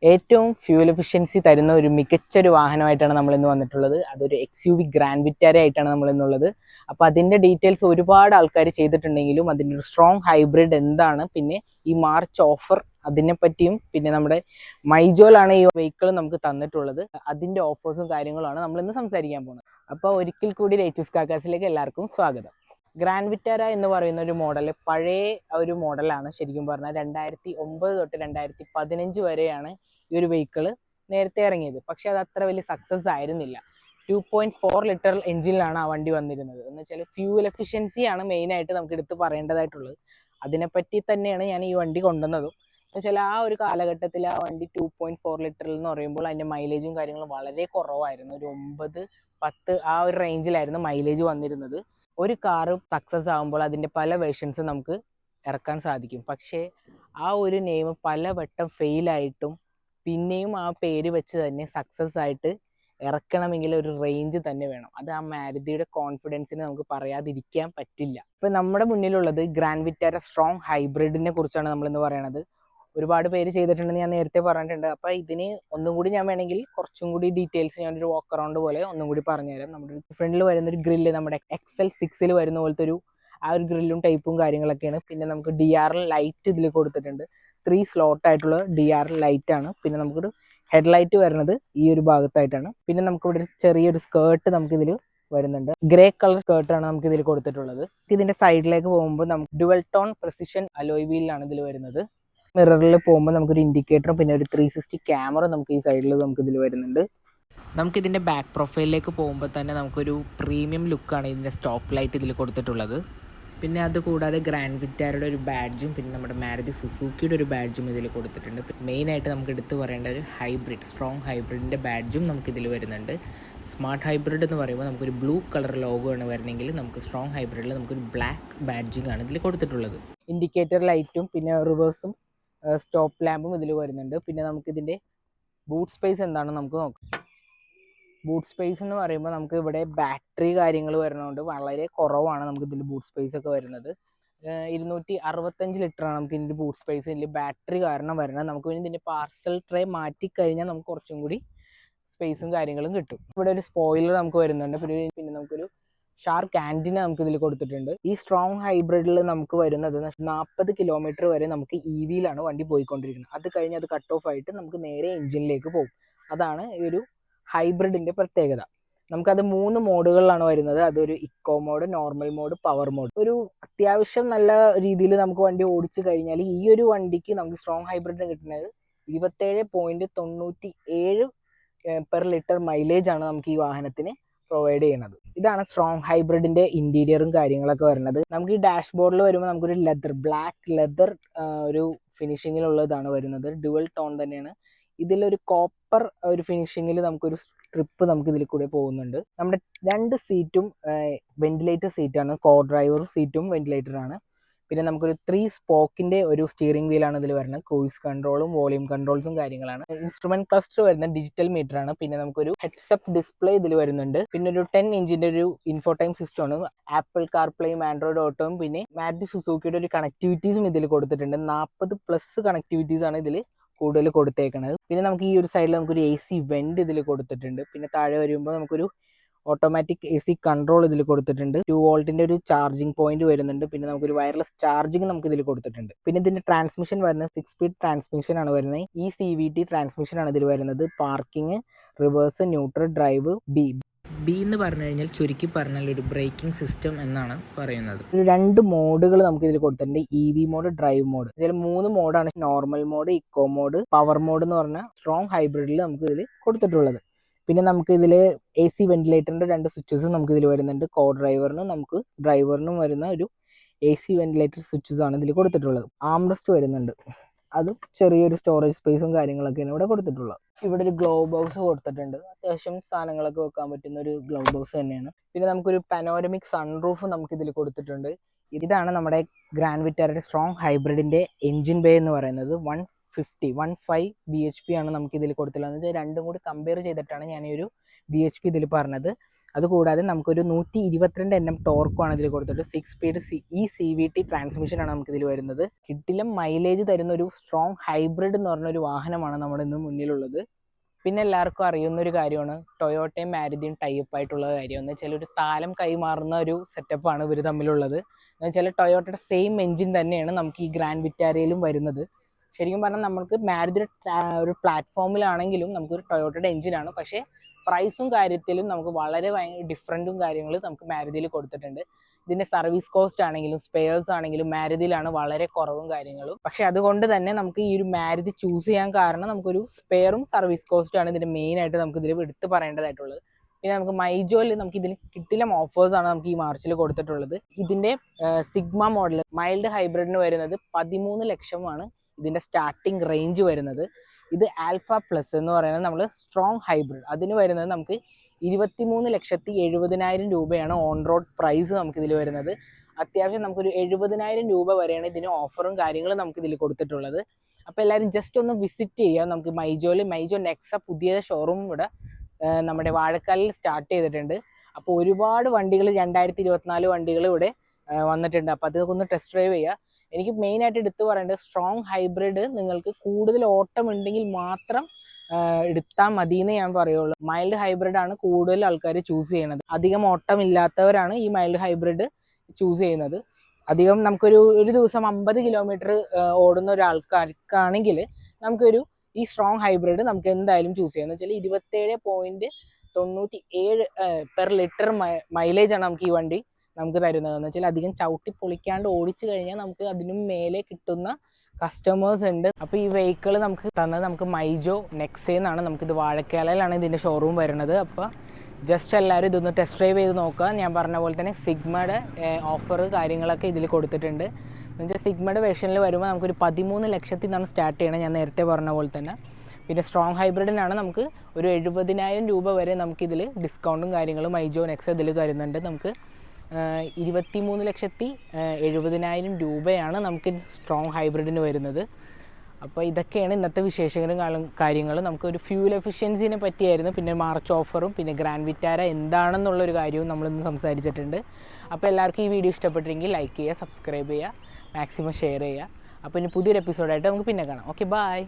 ഏറ്റവും fuel efficiency തരുന്ന ഒരു മികച്ചൊരു വാഹനമായിട്ടാണ് നമ്മൾ ഇന്ന് വന്നിട്ടുള്ളത്. അതൊരു XUV ഗ്രാൻഡ് വിറ്റാര ആയിട്ടാണ് നമ്മൾ ഇന്നുള്ളത്. അപ്പോൾ അതിൻ്റെ ഡീറ്റെയിൽസ് ഒരുപാട് ആൾക്കാർ ചെയ്തിട്ടുണ്ടെങ്കിലും അതിൻ്റെ ഒരു സ്ട്രോങ് ഹൈബ്രിഡ് എന്താണ്, പിന്നെ ഈ മാർച്ച് ഓഫർ അതിനെപ്പറ്റിയും, പിന്നെ നമ്മുടെ മൈജോലാണ് ഈ വെഹിക്കിൾ നമുക്ക് തന്നിട്ടുള്ളത്, അതിൻ്റെ ഓഫേഴ്സും കാര്യങ്ങളാണ് നമ്മൾ ഇന്ന് സംസാരിക്കാൻ പോകുന്നത്. അപ്പോൾ ഒരിക്കൽ കൂടി രേച്ചൂസ് കാക്കാസിലേക്ക് എല്ലാവർക്കും സ്വാഗതം. ഗ്രാൻഡ് വിറ്റാര എന്ന് പറയുന്ന ഒരു മോഡൽ പഴയ ഒരു മോഡലാണ്. ശരിക്കും പറഞ്ഞാൽ 2009 തൊട്ട് 2015 വരെയാണ് ഈ ഒരു വെഹിക്കിൾ നേരത്തെ ഇറങ്ങിയത്. പക്ഷെ അത് അത്ര വലിയ സക്സസ് ആയിരുന്നില്ല. 2.4 ലിറ്റർ എഞ്ചിനിലാണ് ആ വണ്ടി വന്നിരുന്നത്. എന്ന് വെച്ചാൽ ഫ്യൂൽ എഫിഷ്യൻസിയാണ് മെയിനായിട്ട് നമുക്ക് എടുത്ത് പറയേണ്ടതായിട്ടുള്ളത്. അതിനെപ്പറ്റി തന്നെയാണ് ഞാൻ ഈ വണ്ടി കൊണ്ടുവന്നതും. എന്ന് വെച്ചാൽ ആ ഒരു കാലഘട്ടത്തിൽ ആ വണ്ടി 2.4 ലിറ്ററിൽ എന്ന് പറയുമ്പോൾ അതിൻ്റെ മൈലേജും കാര്യങ്ങളും വളരെ കുറവായിരുന്നു. ഒരു 9-10 ആ ഒരു റേഞ്ചിലായിരുന്നു മൈലേജ് വന്നിരുന്നത്. ഒരു കാറ് സക്സസ് ആകുമ്പോൾ അതിൻ്റെ പല വേർഷൻസ് നമുക്ക് ഇറക്കാൻ സാധിക്കും. പക്ഷേ ആ ഒരു നെയിം പലവട്ടം ഫെയിലായിട്ടും പിന്നെയും ആ പേര് വെച്ച് തന്നെ സക്സസ് ആയിട്ട് ഇറക്കണമെങ്കിൽ ഒരു റേഞ്ച് തന്നെ വേണം. അത് ആ മാരുതിയുടെ കോൺഫിഡൻസിന് നമുക്ക് പറയാതിരിക്കാൻ പറ്റില്ല. ഇപ്പം നമ്മുടെ മുന്നിലുള്ളത് ഗ്രാൻഡ് വിറ്റാര സ്ട്രോങ് ഹൈബ്രിഡിനെ കുറിച്ചാണ് നമ്മളിന്ന് പറയണത്. ഒരുപാട് പേര് ചെയ്തിട്ടുണ്ടെന്ന് ഞാൻ നേരത്തെ പറഞ്ഞിട്ടുണ്ട്. അപ്പോൾ ഇതിന് ഒന്നും കൂടി ഞാൻ വേണമെങ്കിൽ കുറച്ചും കൂടി ഡീറ്റെയിൽസ് ഞാനൊരു വാക്ക് അറൗണ്ട് പോലെ ഒന്നും കൂടി പറഞ്ഞുതരാം. നമ്മുടെ ഫ്രണ്ടിൽ വരുന്നൊരു ഗ്രില്ല് നമ്മുടെ XL6 വരുന്ന പോലത്തെ ഒരു ആ ഒരു ഗ്രില്ലും ടൈപ്പും കാര്യങ്ങളൊക്കെയാണ്. പിന്നെ നമുക്ക് DRL ലൈറ്റ് ഇതിൽ കൊടുത്തിട്ടുണ്ട്. 3 സ്ലോട്ട് ആയിട്ടുള്ള DRL ലൈറ്റ് ആണ്. പിന്നെ നമുക്കൊരു ഹെഡ്ലൈറ്റ് വരുന്നത് ഈ ഒരു ഭാഗത്തായിട്ടാണ്. പിന്നെ നമുക്കിവിടെ ഒരു ചെറിയൊരു സ്കേർട്ട് നമുക്കിതിൽ വരുന്നുണ്ട്. ഗ്രേ കളർ സ്കേർട്ടാണ് നമുക്ക് ഇതിൽ കൊടുത്തിട്ടുള്ളത്. ഇതിന്റെ സൈഡിലേക്ക് പോകുമ്പോൾ നമുക്ക് ഡുവൽ ടോൺ പ്രെസിഷൻ അലോയ് വീലാണ് ഇതിൽ വരുന്നത്. മിററിൽ പോകുമ്പോൾ നമുക്കൊരു ഇൻഡിക്കേറ്ററും പിന്നെ ഒരു 360 ക്യാമറ നമുക്ക് ഈ സൈഡിൽ നമുക്ക് ഇതിൽ വരുന്നുണ്ട്. നമുക്കിതിൻ്റെ ബാക്ക് പ്രൊഫൈലിലേക്ക് പോകുമ്പോൾ തന്നെ നമുക്കൊരു പ്രീമിയം ലുക്കാണ് ഇതിൻ്റെ സ്റ്റോപ്പ് ലൈറ്റ് ഇതിൽ കൊടുത്തിട്ടുള്ളത്. പിന്നെ അതുകൂടാതെ ഗ്രാൻഡ് വിറ്റാരയുടെ ഒരു ബാഡ്ജും പിന്നെ നമ്മുടെ മാരുതി സുസുക്കിയുടെ ഒരു ബാഡ്ജും ഇതിൽ കൊടുത്തിട്ടുണ്ട്. മെയിനായിട്ട് നമുക്ക് എടുത്ത് പറയേണ്ട ഒരു ഹൈബ്രിഡ് സ്ട്രോങ് ഹൈബ്രിഡിൻ്റെ ബാഡ്ജും നമുക്കിതിൽ വരുന്നുണ്ട്. സ്മാർട്ട് ഹൈബ്രിഡ് എന്ന് പറയുമ്പോൾ നമുക്കൊരു ബ്ലൂ കളർ ലോഗോ ആണ് വരണമെങ്കിൽ നമുക്ക് സ്ട്രോങ് ഹൈബ്രിഡിൽ നമുക്കൊരു ബ്ലാക്ക് ബാഡ്ജിങ് ആണ് ഇതിൽ കൊടുത്തിട്ടുള്ളത്. ഇൻഡിക്കേറ്റർ ലൈറ്റും പിന്നെ റിവേഴ്സും സ്റ്റോപ്പ് ലാമ്പും ഇതിൽ വരുന്നുണ്ട്. പിന്നെ നമുക്കിതിൻ്റെ ബൂട്ട് സ്പേസ് എന്താണെന്ന് നമുക്ക് നോക്കാം. ബൂട്ട് സ്പേസ് എന്ന് പറയുമ്പോൾ നമുക്ക് ഇവിടെ ബാറ്ററി കാര്യങ്ങൾ വരുന്നതുകൊണ്ട് വളരെ കുറവാണ് നമുക്ക് ഇതിൽ ബൂട്ട് സ്പേസ് ഒക്കെ വരുന്നത്. 265 ലിറ്ററാണ് നമുക്ക് ഇതിൻ്റെ ബൂട്ട് സ്പേസ് ഇതിൽ ബാറ്ററി കാരണം വരുന്നത്. നമുക്ക് പിന്നെ ഇതിൻ്റെ പാർസൽ ട്രേ മാറ്റിക്കഴിഞ്ഞാൽ നമുക്ക് കുറച്ചും കൂടി സ്പേസും കാര്യങ്ങളും കിട്ടും. ഇവിടെ ഒരു സ്പോയിലർ നമുക്ക് വരുന്നുണ്ട്. പിന്നെ നമുക്കൊരു ഷാർക്ക് ആൻറ്റിന നമുക്ക് ഇതിൽ കൊടുത്തിട്ടുണ്ട്. ഈ സ്ട്രോങ് ഹൈബ്രിഡിൽ നമുക്ക് വരുന്നത് 40 കിലോമീറ്റർ വരെ നമുക്ക് EVയിലാണ് വണ്ടി പോയിക്കൊണ്ടിരിക്കുന്നത്. അത് കഴിഞ്ഞ് അത് കട്ട് ഓഫ് ആയിട്ട് നമുക്ക് നേരെ എഞ്ചിനിലേക്ക് പോകും. അതാണ് ഈ ഒരു ഹൈബ്രിഡിൻ്റെ പ്രത്യേകത. നമുക്കത് 3 മോഡുകളിലാണ് വരുന്നത്. അതൊരു eco mode, normal mode, power mode. ഒരു അത്യാവശ്യം നല്ല രീതിയിൽ നമുക്ക് വണ്ടി ഓടിച്ചു കഴിഞ്ഞാൽ ഈ ഒരു വണ്ടിക്ക് നമുക്ക് സ്ട്രോങ് ഹൈബ്രിഡിന് കിട്ടുന്നത് 27.97 പെർ ലിറ്റർ മൈലേജ് ആണ് നമുക്ക് ഈ വാഹനത്തിന് പ്രൊവൈഡ് ചെയ്യുന്നത്. ഇതാണ് സ്ട്രോങ് ഹൈബ്രിഡിന്റെ ഇന്റീരിയറും കാര്യങ്ങളൊക്കെ വരുന്നത്. നമുക്ക് ഈ ഡാഷ്ബോർഡിൽ വരുമ്പോൾ നമുക്കൊരു ബ്ലാക്ക് ലെതർ ഒരു ഫിനിഷിങ്ങിലുള്ളതാണ് വരുന്നത്. ഡുവൽ ടോൺ തന്നെയാണ്. ഇതിലൊരു കോപ്പർ ഒരു ഫിനിഷിങ്ങിൽ നമുക്കൊരു സ്ട്രിപ്പ് നമുക്ക് ഇതിൽ കൂടെ പോകുന്നുണ്ട്. നമ്മുടെ 2 സീറ്റും വെന്റിലേറ്റർ സീറ്റാണ്. കോ ഡ്രൈവർ സീറ്റും വെന്റിലേറ്റർ ആണ്. പിന്നെ നമുക്കൊരു 3 സ്പോക്കിന്റെ ഒരു സ്റ്റിയറിംഗ് വീലാണ് ഇതിൽ വരുന്നത്. ക്രൂയിസ് കൺട്രോളും വോളിയം കൺട്രോൾസും കാര്യങ്ങളാണ്. ഇൻസ്ട്രുമെന്റ് ക്ലസ്റ്റർ വരുന്ന ഡിജിറ്റൽ മീറ്റർ ആണ്. പിന്നെ നമുക്കൊരു ഹെഡ്സപ്പ് ഡിസ്പ്ലേ ഇതിൽ വരുന്നുണ്ട്. പിന്നെ ഒരു 10 ഇഞ്ചിന്റെ ഒരു ഇൻഫോടൈം സിസ്റ്റം ആണ്. ആപ്പിൾ കാർപ്ലേയും ആൻഡ്രോയിഡ് ഓട്ടോയും പിന്നെ മാരുതി സുസുക്കിയുടെ ഒരു കണക്ടിവിറ്റീസും ഇതിൽ കൊടുത്തിട്ടുണ്ട്. 40+ കണക്ടിവിറ്റീസ് ആണ് ഇതിൽ കൂടുതൽ കൊടുത്തേക്കുന്നത്. പിന്നെ നമുക്ക് ഈ ഒരു സൈഡിൽ നമുക്കൊരു AC വെന്റ് ഇതിൽ കൊടുത്തിട്ടുണ്ട്. പിന്നെ താഴെ വരുമ്പോൾ നമുക്കൊരു ഓട്ടോമാറ്റിക് AC കൺട്രോൾ ഇതിൽ കൊടുത്തിട്ടുണ്ട്. 2 വോൾട്ടിന്റെ ഒരു ചാർജിങ് പോയിന്റ് വരുന്നുണ്ട്. പിന്നെ നമുക്കൊരു വയർലെസ് ചാർജിങ് നമുക്ക് ഇതിൽ കൊടുത്തിട്ടുണ്ട്. പിന്നെ ഇതിന്റെ ട്രാൻസ്മിഷൻ വരുന്നത് 6 സ്പീഡ് ട്രാൻസ്മിഷൻ ആണ് വരുന്നത്. ഈ CVT ട്രാൻസ്മിഷൻ ആണ് ഇതിൽ വരുന്നത്. Parking, reverse, neutral, drive, B എന്ന് പറഞ്ഞു കഴിഞ്ഞാൽ ചുരുക്കി പറഞ്ഞാൽ ഒരു ബ്രേക്കിംഗ് സിസ്റ്റം എന്നാണ് പറയുന്നത്. 2 മോഡുകൾ നമുക്ക് ഇതിൽ കൊടുത്തിട്ടുണ്ട്. EV mode, drive mode. ഇതിൽ 3 മോഡാണ്. Normal mode, eco mode, power mode എന്ന് പറഞ്ഞ സ്ട്രോങ് ഹൈബ്രിഡിൽ നമുക്ക് ഇതിൽ കൊടുത്തിട്ടുള്ളത്. പിന്നെ നമുക്ക് ഇതിൽ AC വെന്റിലേറ്ററിന്റെ 2 സ്വിച്ചസ് നമുക്ക് ഇതിൽ വരുന്നുണ്ട്. കോ ഡ്രൈവറിനും നമുക്ക് ഡ്രൈവറിനും വരുന്ന ഒരു AC വെന്റിലേറ്റർ സ്വിച്ചസ് ആണ് ഇതിൽ കൊടുത്തിട്ടുള്ളത്. ആംറെസ്റ്റ് വരുന്നുണ്ട്. അതും ചെറിയൊരു സ്റ്റോറേജ് സ്പേസും കാര്യങ്ങളൊക്കെയാണ് ഇവിടെ കൊടുത്തിട്ടുള്ളത്. ഇവിടെ ഒരു ഗ്ലോബ് ഹൗസ് കൊടുത്തിട്ടുണ്ട്. അത്യാവശ്യം സാധനങ്ങളൊക്കെ വെക്കാൻ പറ്റുന്ന ഒരു ഗ്ലോബ് ഹൗസ് തന്നെയാണ്. പിന്നെ നമുക്കൊരു പനോരമിക് സൺറൂഫ് നമുക്ക് ഇതിൽ കൊടുത്തിട്ടുണ്ട്. ഇതാണ് നമ്മുടെ ഗ്രാൻഡ് വിറ്റാരയുടെ സ്ട്രോങ് ഹൈബ്രിഡിന്റെ എഞ്ചിൻ ബേ എന്ന് പറയുന്നത്. 115 BHP ആണ് നമുക്ക് ഇതിൽ കൊടുത്തിട്ടുള്ളത്. എന്ന് വെച്ചാൽ രണ്ടും കൂടി കമ്പയർ ചെയ്തിട്ടാണ് ഞാൻ ഈ ഒരു BHP ഇതിൽ പറഞ്ഞത്. അതുകൂടാതെ നമുക്കൊരു 122 Nm ടോർക്കുമാണ് ഇതിൽ കൊടുത്തിട്ട് 6 സ്പീഡ് CVT ട്രാൻസ്മിഷനാണ് നമുക്കിതിൽ വരുന്നത്. കിടിലം മൈലേജ് തരുന്ന ഒരു സ്ട്രോങ് ഹൈബ്രിഡ് എന്ന് പറഞ്ഞൊരു വാഹനമാണ് നമ്മുടെ ഇന്ന് മുന്നിലുള്ളത്. പിന്നെ എല്ലാവർക്കും അറിയുന്ന ഒരു കാര്യമാണ് ടൊയോട്ടയും മാരുതിയും ടൈപ്പ് ആയിട്ടുള്ള കാര്യം. എന്ന് വെച്ചാൽ ഒരു താലം കൈമാറുന്ന ഒരു സെറ്റപ്പാണ് ഇവർ തമ്മിലുള്ളത്. എന്ന് വെച്ചാൽ ടൊയോട്ടയുടെ സെയിം എഞ്ചിൻ തന്നെയാണ് നമുക്ക് ഈ ഗ്രാൻഡ് വിറ്റാരയിലും വരുന്നത്. ശരിക്കും പറഞ്ഞാൽ നമുക്ക് മാരുതിയുടെ ഒരു പ്ലാറ്റ്ഫോമിലാണെങ്കിലും നമുക്കൊരു ടൊയോട്ടയുടെ എഞ്ചിനാണ്, പക്ഷേ പ്രൈസും കാര്യത്തിലും നമുക്ക് വളരെ ഡിഫറൻറ്റും കാര്യങ്ങൾ നമുക്ക് മാരുതിയിൽ കൊടുത്തിട്ടുണ്ട്. ഇതിൻ്റെ സർവീസ് കോസ്റ്റ് ആണെങ്കിലും സ്പെയർസ് ആണെങ്കിലും മാരുതിയിലാണ് വളരെ കുറവും കാര്യങ്ങളും. പക്ഷെ അതുകൊണ്ട് തന്നെ നമുക്ക് ഈ ഒരു മാരുതി ചൂസ് ചെയ്യാൻ കാരണം നമുക്കൊരു സ്പെയറും സർവീസ് കോസ്റ്റും ആണ് ഇതിൻ്റെ മെയിനായിട്ട് നമുക്ക് ഇതിൽ എടുത്ത് പറയേണ്ടതായിട്ടുള്ളത്. പിന്നെ നമുക്ക് മൈജോയിൽ നമുക്ക് ഇതിന് കിട്ടില്ല ഓഫേഴ്സാണ് നമുക്ക് ഈ മാർച്ചിൽ കൊടുത്തിട്ടുള്ളത്. ഇതിൻ്റെ സിഗ്മ മോഡൽ മൈൽഡ് ഹൈബ്രിഡിന് വരുന്നത് 13 ലക്ഷമാണ് ഇതിൻ്റെ സ്റ്റാർട്ടിംഗ് റേഞ്ച് വരുന്നത്. ഇത് ആൽഫ പ്ലസ് എന്ന് പറയുന്നത് നമ്മൾ സ്ട്രോങ് ഹൈബ്രിഡ്, അതിന് വരുന്നത് നമുക്ക് 23,70,000 രൂപയാണ് ഓൺ റോഡ് പ്രൈസ് നമുക്കിതിൽ വരുന്നത്. അത്യാവശ്യം നമുക്കൊരു 70,000 രൂപ വരെയാണ് ഇതിന് ഓഫറും കാര്യങ്ങളും നമുക്കിതിൽ കൊടുത്തിട്ടുള്ളത്. അപ്പോൾ എല്ലാവരും ജസ്റ്റ് ഒന്ന് വിസിറ്റ് ചെയ്യുക. നമുക്ക് മൈജോ നെക്സ പുതിയ ഷോറൂം ഇവിടെ നമ്മുടെ വാഴക്കാലിൽ സ്റ്റാർട്ട് ചെയ്തിട്ടുണ്ട്. അപ്പോൾ ഒരുപാട് വണ്ടികൾ 2024 വണ്ടികൾ ഇവിടെ വന്നിട്ടുണ്ട്. അപ്പോൾ അതൊക്കെ ഒന്ന് ടെസ്റ്റ് ഡ്രൈവ് ചെയ്യുക. എനിക്ക് മെയിനായിട്ട് എടുത്തു പറയേണ്ടത് സ്ട്രോങ് ഹൈബ്രിഡ് നിങ്ങൾക്ക് കൂടുതൽ ഓട്ടം ഉണ്ടെങ്കിൽ മാത്രം എടുത്താൽ മതി എന്ന് ഞാൻ പറയുള്ളൂ. മൈൽഡ് ഹൈബ്രിഡ് ആണ് കൂടുതൽ ആൾക്കാർ ചൂസ് ചെയ്യുന്നത്. അധികം ഓട്ടം ഇല്ലാത്തവരാണ് ഈ മൈൽഡ് ഹൈബ്രിഡ് ചൂസ് ചെയ്യുന്നത്. അധികം ഒരു ദിവസം 50 കിലോമീറ്റർ ഓടുന്ന ഒരാൾക്കാർക്കാണെങ്കിൽ നമുക്കൊരു ഈ സ്ട്രോങ് ഹൈബ്രിഡ് നമുക്ക് എന്തായാലും ചൂസ് ചെയ്യാം. എന്ന് വെച്ചാൽ 27.97 പെർ ലിറ്റർ മൈലേജാണ് നമുക്ക് ഈ വണ്ടി നമുക്ക് തരുന്നത്. എന്ന് വെച്ചാൽ അധികം ചവിട്ടി പൊളിക്കാണ്ട് ഓടിച്ചു കഴിഞ്ഞാൽ നമുക്ക് അതിനും മേലെ കിട്ടുന്ന കസ്റ്റമേഴ്സ് ഉണ്ട്. അപ്പോൾ ഈ വെഹിക്കിൾ നമുക്ക് തന്നത് നമുക്ക് മൈജോ നെക്സയെന്നാണ്. നമുക്കിത് വാഴക്കാലയിലാണ് ഇതിൻ്റെ ഷോറൂം വരുന്നത്. അപ്പോൾ ജസ്റ്റ് എല്ലാവരും ഇതൊന്ന് ടെസ്റ്റ് ഡ്രൈവ് ചെയ്ത് നോക്കുക. ഞാൻ പറഞ്ഞ പോലെ തന്നെ സിഗ്മയുടെ ഓഫർ കാര്യങ്ങളൊക്കെ ഇതിൽ കൊടുത്തിട്ടുണ്ട്. എന്ന് വെച്ചാൽ സിഗ്മയുടെ വേർഷനിൽ വരുമ്പോൾ നമുക്കൊരു 13 ലക്ഷത്തിൽ നിന്നാണ് സ്റ്റാർട്ട് ചെയ്യണം, ഞാൻ നേരത്തെ പറഞ്ഞ പോലെ തന്നെ. പിന്നെ സ്ട്രോങ് ഹൈബ്രിഡിനാണ് നമുക്ക് ഒരു 70,000 രൂപ വരെ നമുക്കിതിൽ ഡിസ്കൗണ്ടും കാര്യങ്ങളും മൈജോ നെക്സ ഇതിൽ തരുന്നുണ്ട്. നമുക്ക് 23,70,000 രൂപയാണ് നമുക്ക് സ്ട്രോങ് ഹൈബ്രിഡിന് വരുന്നത്. അപ്പോൾ ഇതൊക്കെയാണ് ഇന്നത്തെ വിശേഷങ്ങളും കാര്യങ്ങളും. നമുക്കൊരു ഫ്യൂൽ എഫിഷ്യൻസിനെ പറ്റിയായിരുന്നു, പിന്നെ മാർച്ച് ഓഫറും പിന്നെ ഗ്രാൻഡ് വിറ്റാര എന്താണെന്നുള്ളൊരു കാര്യവും നമ്മളിന്ന് സംസാരിച്ചിട്ടുണ്ട്. അപ്പോൾ എല്ലാവർക്കും ഈ വീഡിയോ ഇഷ്ടപ്പെട്ടില്ലെങ്കിൽ ലൈക്ക് ചെയ്യുക, സബ്സ്ക്രൈബ് ചെയ്യുക, മാക്സിമം ഷെയർ ചെയ്യുക. അപ്പോൾ ഇനി പുതിയൊരു എപ്പിസോഡായിട്ട് നമുക്ക് പിന്നെ കാണാം. Okay, by.